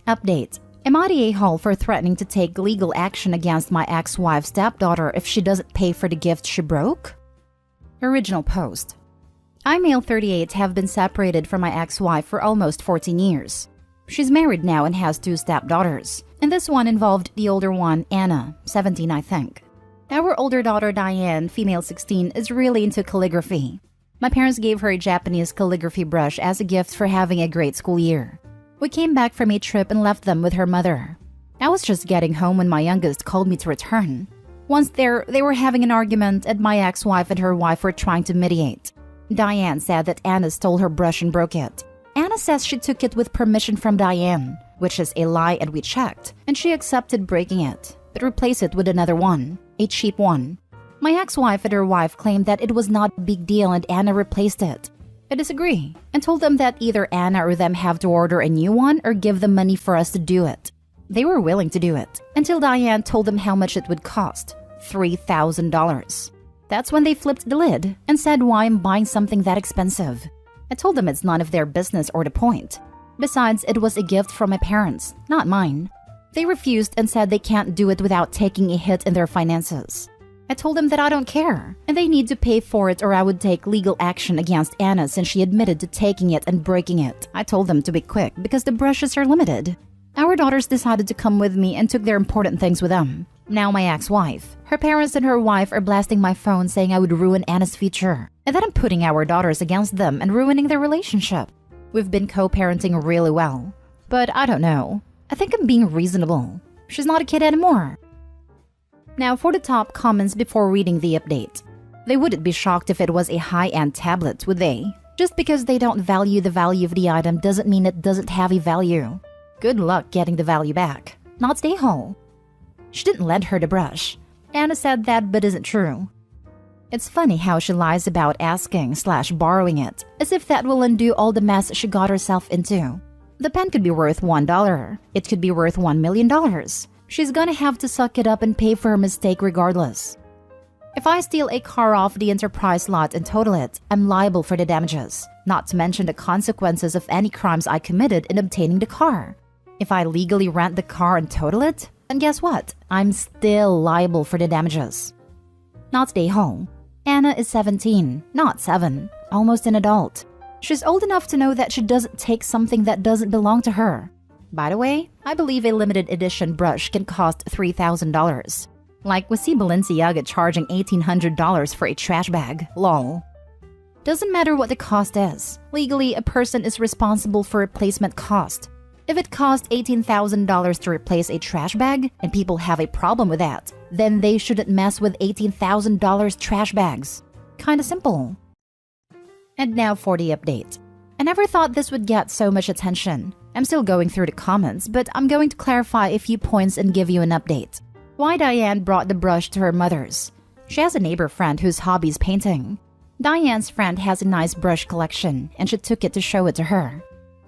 Update. Am I the a-hole for threatening to take legal action against my ex-wife's stepdaughter if she doesn't pay for the gift she broke? Original post. I, male 38, have been separated from my ex-wife for almost 14 years. She's married now and has 2 stepdaughters, and this one involved the older one, Anna, 17 I think. Our older daughter, Diane, female 16, is really into calligraphy. My parents gave her a Japanese calligraphy brush as a gift for having a great school year. We came back from a trip and left them with her mother. I was just getting home when my youngest called me to return. Once there, they were having an argument and my ex-wife and her wife were trying to mediate. Diane said that Anna stole her brush and broke it. Anna says she took it with permission from Diane, which is a lie, and we checked, and she accepted breaking it, but replaced it with another one, a cheap one. My ex-wife and her wife claimed that it was not a big deal and Anna replaced it. I disagree, and told them that either Anna or them have to order a new one or give them money for us to do it. They were willing to do it, until Diane told them how much it would cost, $3,000. That's when they flipped the lid and said why I'm buying something that expensive. I told them it's none of their business or the point. Besides, it was a gift from my parents, not mine. They refused and said they can't do it without taking a hit in their finances. I told them that I don't care, and they need to pay for it or I would take legal action against Anna since she admitted to taking it and breaking it. I told them to be quick because the brushes are limited. Our daughters decided to come with me and took their important things with them. Now my ex-wife, her parents and her wife are blasting my phone saying I would ruin Anna's future, and that I'm putting our daughters against them and ruining their relationship. We've been co-parenting really well, but I don't know. I think I'm being reasonable. She's not a kid anymore. Now for the top comments before reading the update. They wouldn't be shocked if it was a high-end tablet, would they? Just because they don't value the value of the item doesn't mean it doesn't have a value. Good luck getting the value back. Not stay whole. She didn't lend her the brush. Anna said that but isn't true. It's funny how she lies about asking/borrowing it, as if that will undo all the mess she got herself into. The pen could be worth $1. It could be worth $1 million. She's gonna have to suck it up and pay for her mistake regardless. If I steal a car off the Enterprise lot and total it, I'm liable for the damages, not to mention the consequences of any crimes I committed in obtaining the car. If I legally rent the car and total it, then guess what? I'm still liable for the damages. Not stay home. Anna is 17, not 7, almost an adult. She's old enough to know that she doesn't take something that doesn't belong to her. By the way, I believe a limited edition brush can cost $3,000. Like we see Balenciaga charging $1,800 for a trash bag, lol. Doesn't matter what the cost is. Legally, a person is responsible for replacement cost. If it costs $18,000 to replace a trash bag, and people have a problem with that, then they shouldn't mess with $18,000 trash bags. Kinda simple. And now for the update. I never thought this would get so much attention. I'm still going through the comments, but I'm going to clarify a few points and give you an update. Why Diane brought the brush to her mother's. She has a neighbor friend whose hobby is painting. Diane's friend has a nice brush collection, and she took it to show it to her.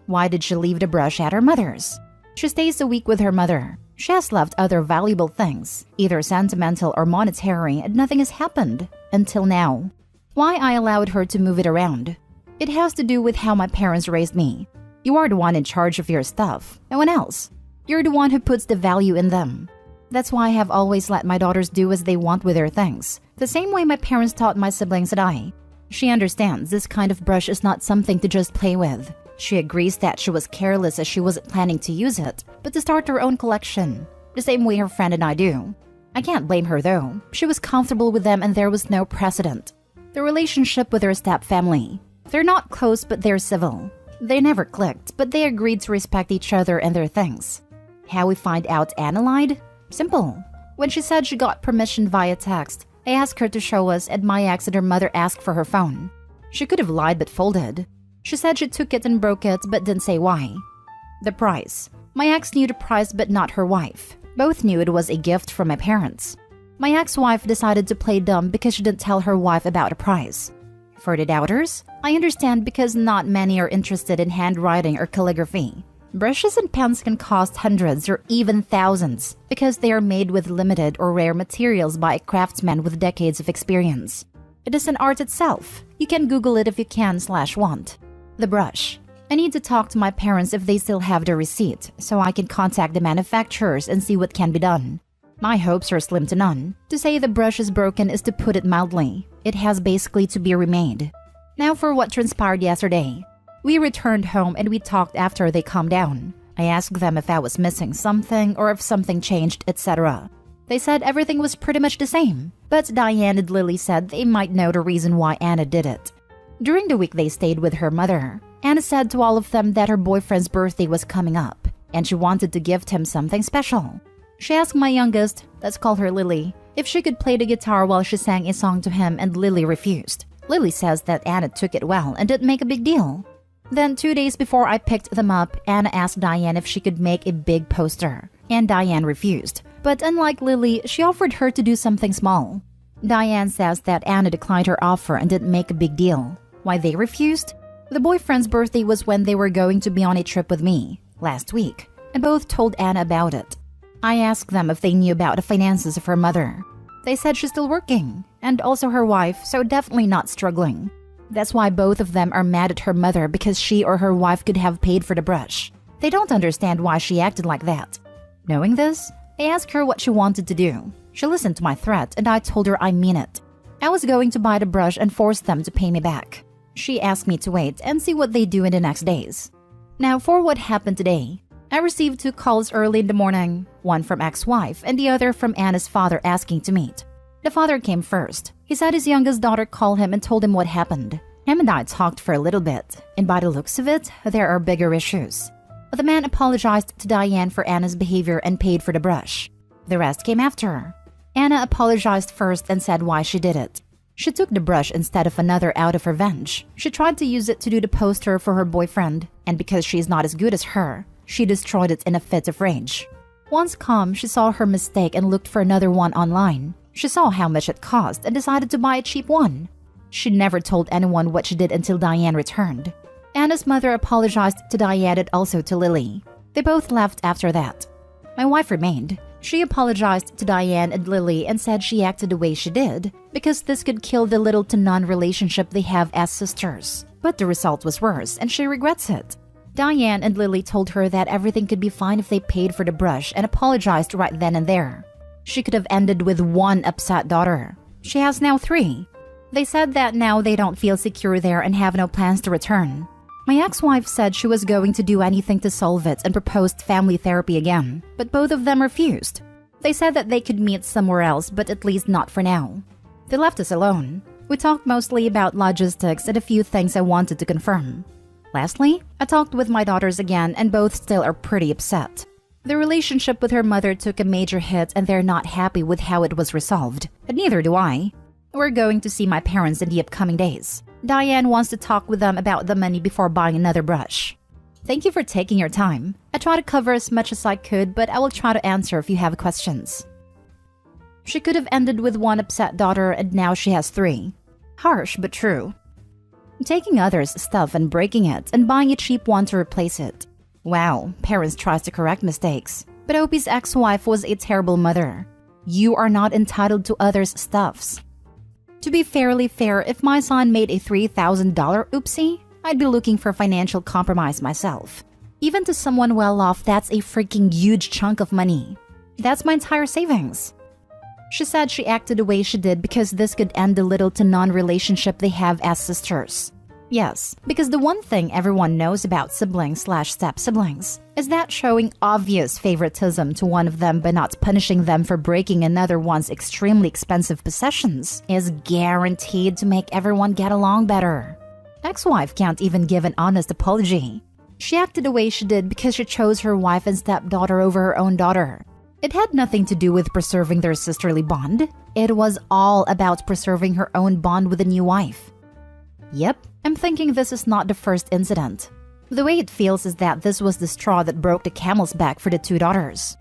Why did she leave the brush at her mother's? She stays a week with her mother. She has left other valuable things, either sentimental or monetary, and nothing has happened. Until now. Why I allowed her to move it around? It has to do with how my parents raised me. You are the one in charge of your stuff, no one else. You're the one who puts the value in them. That's why I have always let my daughters do as they want with their things, the same way my parents taught my siblings and I. She understands this kind of brush is not something to just play with. She agrees that she was careless as she wasn't planning to use it, but to start her own collection, the same way her friend and I do. I can't blame her though. She was comfortable with them and there was no precedent. The relationship with her step-family. They're not close but they're civil. They never clicked, but they agreed to respect each other and their things. How we find out Anna lied? Simple. When she said she got permission via text, I asked her to show us and my ex and her mother asked for her phone. She could have lied but folded. She said she took it and broke it but didn't say why. The price. My ex knew the price but not her wife. Both knew it was a gift from my parents. My ex-wife decided to play dumb because she didn't tell her wife about the price. For the doubters, I understand because not many are interested in handwriting or calligraphy. Brushes and pens can cost hundreds or even thousands because they are made with limited or rare materials by a craftsman with decades of experience. It is an art itself. You can Google it if you can/want. The brush. I need to talk to my parents if they still have the receipt, so I can contact the manufacturers and see what can be done. My hopes are slim to none. To say the brush is broken is to put it mildly. It has basically to be remade. Now for what transpired yesterday. We returned home and we talked after they calmed down. I asked them if I was missing something or if something changed, etc. They said everything was pretty much the same, but Diane and Lily said they might know the reason why Anna did it. During the week they stayed with her mother. Anna said to all of them that her boyfriend's birthday was coming up, and she wanted to gift him something special. She asked my youngest, let's call her Lily, if she could play the guitar while she sang a song to him, and Lily refused. Lily says that Anna took it well and didn't make a big deal. Then 2 days before I picked them up, Anna asked Diane if she could make a big poster, and Diane refused. But unlike Lily, she offered her to do something small. Diane says that Anna declined her offer and didn't make a big deal. Why they refused? The boyfriend's birthday was when they were going to be on a trip with me, last week, and both told Anna about it. I asked them if they knew about the finances of her mother. They said she's still working, and also her wife, so definitely not struggling. That's why both of them are mad at her mother because she or her wife could have paid for the brush. They don't understand why she acted like that. Knowing this, I asked her what she wanted to do. She listened to my threat and I told her I mean it. I was going to buy the brush and force them to pay me back. She asked me to wait and see what they do in the next days. Now for what happened today. I received 2 calls early in the morning, one from ex-wife and the other from Anna's father asking to meet. The father came first. He said his youngest daughter called him and told him what happened. Him and I talked for a little bit, and by the looks of it, there are bigger issues. The man apologized to Diane for Anna's behavior and paid for the brush. The rest came after. Anna apologized first and said why she did it. She took the brush instead of another out of revenge. She tried to use it to do the poster for her boyfriend, and because she's not as good as her, she destroyed it in a fit of rage. Once calm, she saw her mistake and looked for another one online. She saw how much it cost and decided to buy a cheap one. She never told anyone what she did until Diane returned. Anna's mother apologized to Diane and also to Lily. They both left after that. My wife remained. She apologized to Diane and Lily and said she acted the way she did because this could kill the little to none relationship they have as sisters. But the result was worse and she regrets it. Diane and Lily told her that everything could be fine if they paid for the brush and apologized right then and there. She could have ended with 1 upset daughter. She has now 3. They said that now they don't feel secure there and have no plans to return. My ex-wife said she was going to do anything to solve it and proposed family therapy again, but both of them refused. They said that they could meet somewhere else, but at least not for now. They left us alone. We talked mostly about logistics and a few things I wanted to confirm. Lastly, I talked with my daughters again and both still are pretty upset. The relationship with her mother took a major hit and they're not happy with how it was resolved, and neither do I. We're going to see my parents in the upcoming days. Diane wants to talk with them about the money before buying another brush. Thank you for taking your time. I try to cover as much as I could, but I will try to answer if you have questions. She could have ended with 1 upset daughter and now she has 3. Harsh, but true. Taking others' stuff and breaking it and buying a cheap one to replace it. Wow, parents tries to correct mistakes. But Opie's ex-wife was a terrible mother. You are not entitled to others' stuffs. To be fairly fair, if my son made a $3,000 oopsie, I'd be looking for financial compromise myself. Even to someone well-off, that's a freaking huge chunk of money. That's my entire savings. She said she acted the way she did because this could end the little to none relationship they have as sisters. Yes, because the one thing everyone knows about siblings/step-siblings is that showing obvious favoritism to one of them but not punishing them for breaking another one's extremely expensive possessions is guaranteed to make everyone get along better. Ex-wife can't even give an honest apology. She acted the way she did because she chose her wife and stepdaughter over her own daughter. It had nothing to do with preserving their sisterly bond. It was all about preserving her own bond with a new wife. Yep, I'm thinking this is not the first incident. The way it feels is that this was the straw that broke the camel's back for the 2 daughters.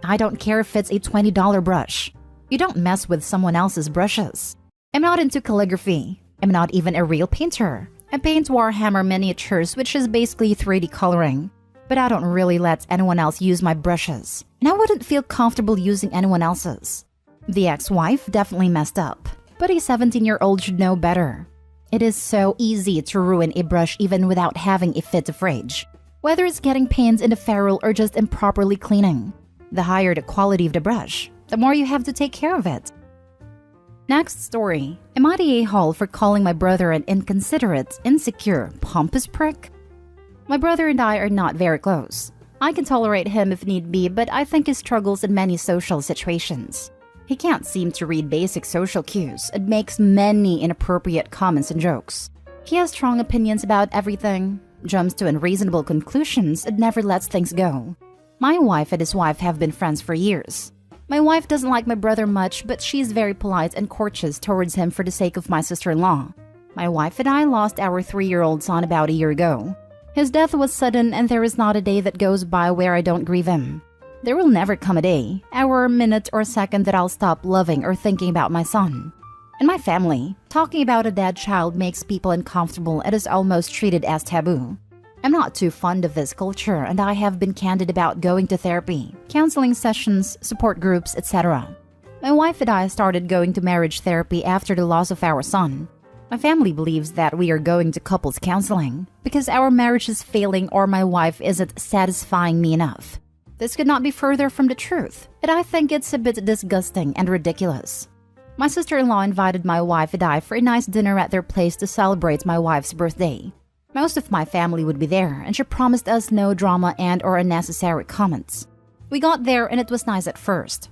I don't care if it's a $20 brush. You don't mess with someone else's brushes. I'm not into calligraphy. I'm not even a real painter. I paint Warhammer miniatures, which is basically 3D coloring. But I don't really let anyone else use my brushes, and I wouldn't feel comfortable using anyone else's. The ex-wife definitely messed up, but a 17-year-old should know better. It is so easy to ruin a brush even without having a fit of rage. Whether it's getting pains in the ferrule or just improperly cleaning. The higher the quality of the brush, the more you have to take care of it. Next story. Am I the a-hole for calling my brother an inconsiderate, insecure, pompous prick? My brother and I are not very close. I can tolerate him if need be, but I think he struggles in many social situations. He can't seem to read basic social cues and makes many inappropriate comments and jokes. He has strong opinions about everything, jumps to unreasonable conclusions, and never lets things go. My wife and his wife have been friends for years. My wife doesn't like my brother much, but she's very polite and courteous towards him for the sake of my sister-in-law. My wife and I lost our 3-year-old son about a year ago. His death was sudden, and there is not a day that goes by where I don't grieve him. There will never come a day, hour, minute, or second that I'll stop loving or thinking about my son. In my family, talking about a dead child makes people uncomfortable and is almost treated as taboo. I'm not too fond of this culture, and I have been candid about going to therapy, counseling sessions, support groups, etc. My wife and I started going to marriage therapy after the loss of our son. My family believes that we are going to couples counseling because our marriage is failing or my wife isn't satisfying me enough. This could not be further from the truth, and I think it's a bit disgusting and ridiculous. My sister-in-law invited my wife and I for a nice dinner at their place to celebrate my wife's birthday. Most of my family would be there, and she promised us no drama and or unnecessary comments. We got there and it was nice at first.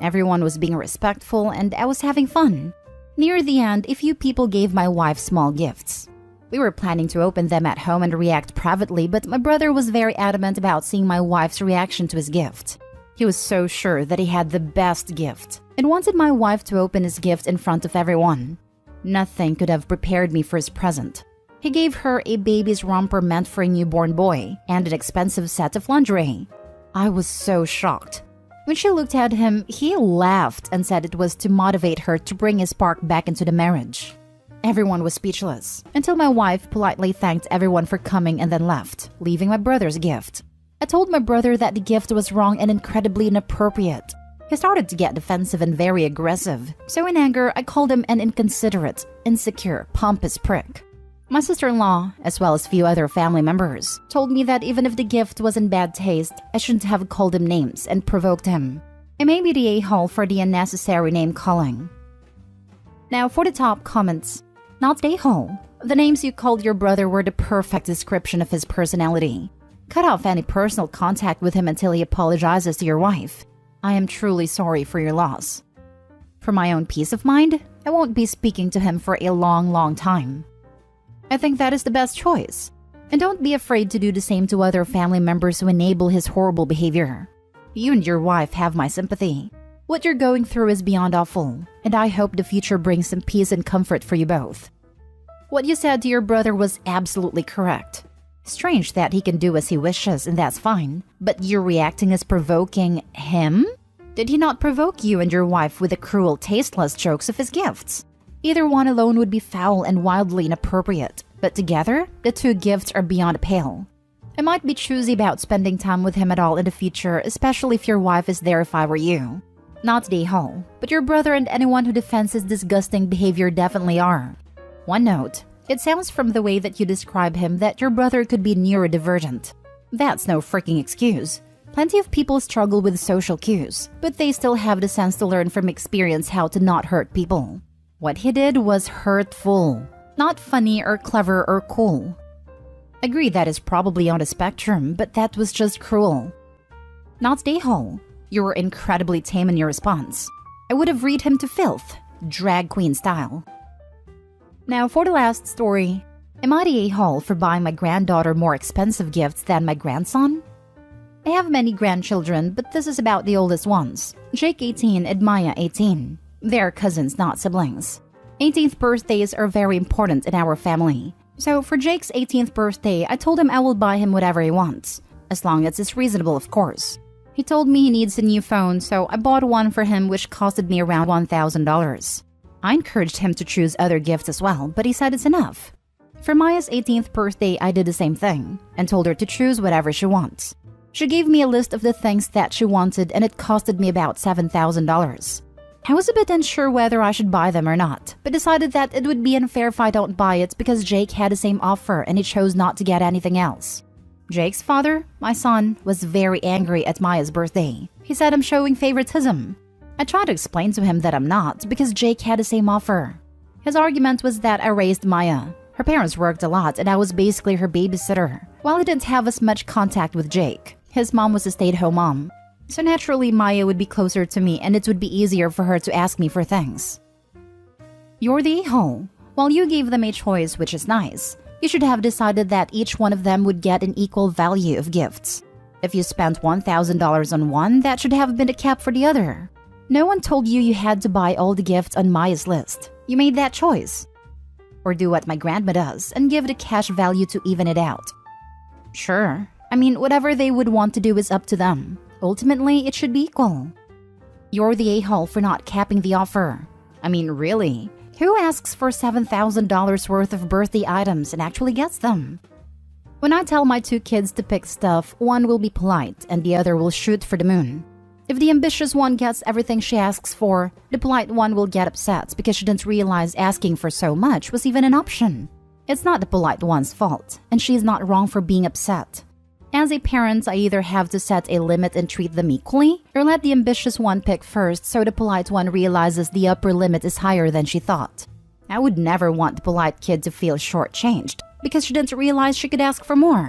Everyone was being respectful and I was having fun. Near the end, a few people gave my wife small gifts. We were planning to open them at home and react privately, but my brother was very adamant about seeing my wife's reaction to his gift. He was so sure that he had the best gift and wanted my wife to open his gift in front of everyone. Nothing could have prepared me for his present. He gave her a baby's romper meant for a newborn boy and an expensive set of lingerie. I was so shocked. When she looked at him, he laughed and said it was to motivate her to bring his spark back into the marriage. Everyone was speechless, until my wife politely thanked everyone for coming and then left, leaving my brother's gift. I told my brother that the gift was wrong and incredibly inappropriate. He started to get defensive and very aggressive, so in anger, I called him an inconsiderate, insecure, pompous prick. My sister-in-law, as well as few other family members, told me that even if the gift was in bad taste, I shouldn't have called him names and provoked him. I may be the a-hole for the unnecessary name-calling. Now for the top comments. Not the a-hole. The names you called your brother were the perfect description of his personality. Cut off any personal contact with him until he apologizes to your wife. I am truly sorry for your loss. For my own peace of mind, I won't be speaking to him for a long time. I think that is the best choice. And don't be afraid to do the same to other family members who enable his horrible behavior. You and your wife have my sympathy. What you're going through is beyond awful, and I hope the future brings some peace and comfort for you both. What you said to your brother was absolutely correct. Strange that he can do as he wishes, and that's fine. But you're reacting as provoking him? Did he not provoke you and your wife with the cruel, tasteless jokes of his gifts? Either one alone would be foul and wildly inappropriate, but together, the two gifts are beyond pale. I might be choosy about spending time with him at all in the future, especially if your wife is there if I were you. Not the a-hole, but your brother and anyone who defends his disgusting behavior definitely are. One note, it sounds from the way that you describe him that your brother could be neurodivergent. That's no freaking excuse. Plenty of people struggle with social cues, but they still have the sense to learn from experience how to not hurt people. What he did was hurtful, not funny or clever or cool. Agree that is probably on a spectrum, but that was just cruel. Not the a-hole. You were incredibly tame in your response. I would have read him to filth, drag queen style. Now for the last story. Am I the a-hole for buying my granddaughter more expensive gifts than my grandson? I have many grandchildren, but this is about the oldest ones. Jake 18 and Maya 18. They're cousins, not siblings. 18th birthdays are very important in our family. So for Jake's 18th birthday, I told him I will buy him whatever he wants. As long as it's reasonable, of course. He told me he needs a new phone, so I bought one for him which costed me around $1,000. I encouraged him to choose other gifts as well, but he said it's enough. For Maya's 18th birthday, I did the same thing, and told her to choose whatever she wants. She gave me a list of the things that she wanted and it costed me about $7,000. I was a bit unsure whether I should buy them or not, but decided that it would be unfair if I don't buy it because Jake had the same offer and he chose not to get anything else. Jake's father, my son, was very angry at Maya's birthday. He said I'm showing favoritism. I tried to explain to him that I'm not because Jake had the same offer. His argument was that I raised Maya. Her parents worked a lot and I was basically her babysitter, while I didn't have as much contact with Jake. His mom was a stay-at-home mom. So naturally, Maya would be closer to me and it would be easier for her to ask me for things. You're the a-hole. While you gave them a choice, which is nice, you should have decided that each one of them would get an equal value of gifts. If you spent $1,000 on one, that should have been a cap for the other. No one told you you had to buy all the gifts on Maya's list. You made that choice. Or do what my grandma does and give the cash value to even it out. Sure, I mean, whatever they would want to do is up to them. Ultimately, it should be equal. You're the a-hole for not capping the offer. I mean, really, who asks for $7,000 worth of birthday items and actually gets them? When I tell my two kids to pick stuff, one will be polite and the other will shoot for the moon. If the ambitious one gets everything she asks for, the polite one will get upset because she didn't realize asking for so much was even an option. It's not the polite one's fault, and she's not wrong for being upset. As a parent, I either have to set a limit and treat them equally, or let the ambitious one pick first so the polite one realizes the upper limit is higher than she thought. I would never want the polite kid to feel shortchanged because she didn't realize she could ask for more.